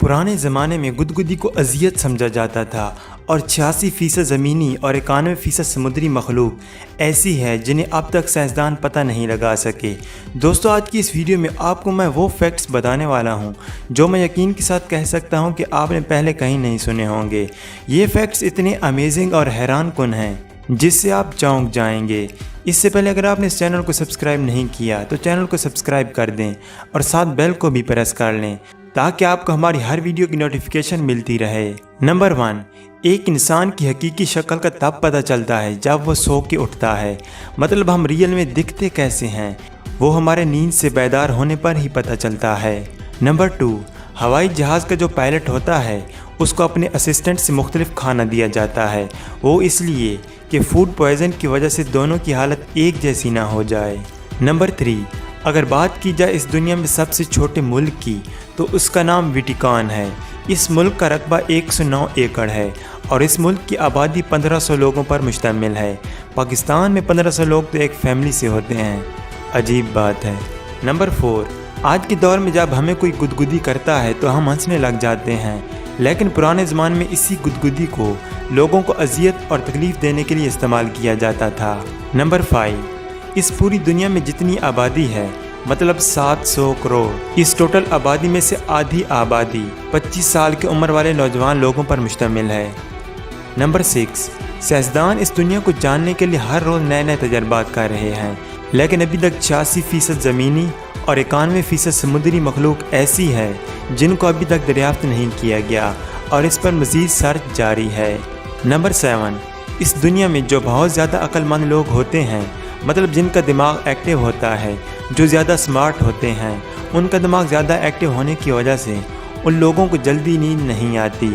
पुराने ज़माने में गुदगुदी को अजियत समझा जाता था और 86% ज़मीनी और 91% समुद्री मखलूक ऐसी है जिन्हें अब तक साइंसदान पता नहीं लगा सके। दोस्तों, आज की इस वीडियो में आपको मैं वो फैक्ट्स बताने वाला हूं जो मैं यकीन के साथ कह सकता हूं कि आपने पहले कहीं नहीं सुने होंगे। ये फैक्ट्स इतने अमेजिंग और हैरान कुन हैं जिससे आप चौंक जाएंगे। इससे पहले अगर आपने इस चैनल को सब्सक्राइब नहीं किया तो चैनल को सब्सक्राइब कर दें और साथ बेल को भी प्रेस कर लें ताकि आपको हमारी हर वीडियो की नोटिफिकेशन मिलती रहे। नंबर 1, एक इंसान की हकीकी शक्ल का तब पता चलता है जब वो सो के उठता है। मतलब हम रियल में दिखते कैसे हैं वो हमारे नींद से बेदार होने पर ही पता चलता है। नंबर 2, हवाई जहाज़ का जो पायलट होता है उसको अपने असिस्टेंट से मुख्तलिफ खाना दिया जाता है, वो इसलिए कि फूड पॉइज़न की वजह से दोनों की हालत एक जैसी ना हो जाए। नंबर 3, अगर बात की जाए इस दुनिया में सबसे छोटे मुल्क की तो उसका नाम वेटिकन है। इस मुल्क का रकबा 109 एकड़ है और इस मुल्क की आबादी 1500 लोगों पर मुश्तमिल है। पाकिस्तान में 1500 लोग तो एक फैमिली से होते हैं। अजीब बात है। नंबर 4, आज के दौर में जब हमें कोई गुदगुदी करता है तो हम हंसने लग जाते हैं, लेकिन पुराने ज़माने में इसी गुदगुदी को लोगों को अजियत और तकलीफ़ देने के लिए इस्तेमाल किया जाता था। नंबर 5, इस पूरी दुनिया में जितनी आबादी है मतलब 700 करोड़, इस टोटल आबादी में से आधी आबादी 25 साल की उम्र वाले नौजवान लोगों पर मुश्तमिल है। नंबर 6, साइंसदान इस दुनिया को जानने के लिए हर रोज़ नए नए तजर्बात कर रहे हैं, लेकिन अभी तक 86% ज़मीनी और 91% समुद्री मखलूक ऐसी है जिनको अभी तक दरियाफ्त नहीं किया गया और इस पर मज़ीद सर्च जारी है। नंबर 7, इस दुनिया में जो बहुत ज़्यादा अक्लमंद लोग होते हैं, मतलब जिनका दिमाग एक्टिव होता है, जो ज़्यादा स्मार्ट होते हैं, उनका दिमाग ज़्यादा एक्टिव होने की वजह से उन लोगों को जल्दी नींद नहीं आती।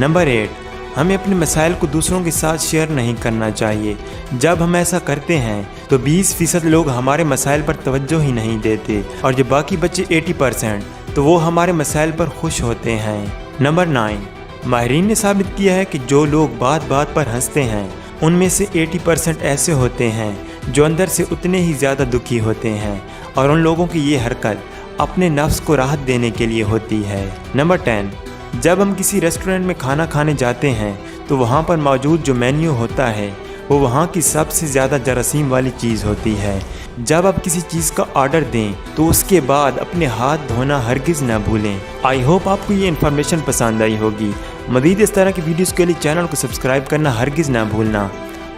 नंबर 8, हमें अपने मसाइल को दूसरों के साथ शेयर नहीं करना चाहिए। जब हम ऐसा करते हैं तो 20% लोग हमारे मसाइल पर तवज्जो ही नहीं देते और जो बाकी बचे 80% तो वो हमारे मसाइल पर खुश होते हैं। नंबर 9, माहिरीन ने साबित किया है कि जो लोग बात बात पर हंसते हैं उनमें से 80% ऐसे होते हैं जो अंदर से उतने ही ज़्यादा दुखी होते हैं और उन लोगों की ये हरकत अपने नफ्स को राहत देने के लिए होती है। नंबर 10, जब हम किसी रेस्टोरेंट में खाना खाने जाते हैं तो वहाँ पर मौजूद जो मेन्यू होता है वो वहाँ की सबसे ज़्यादा जरासीम वाली चीज़ होती है। जब आप किसी चीज़ का ऑर्डर दें तो उसके बाद अपने हाथ धोना हरगिज़ ना भूलें। आई होप आपको ये इन्फॉर्मेशन पसंद आई होगी। मज़ीद इस तरह की वीडियोज़ के लिए चैनल को सब्सक्राइब करना हरगिज़ ना भूलना।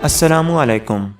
अस्सलामु अलैकुम।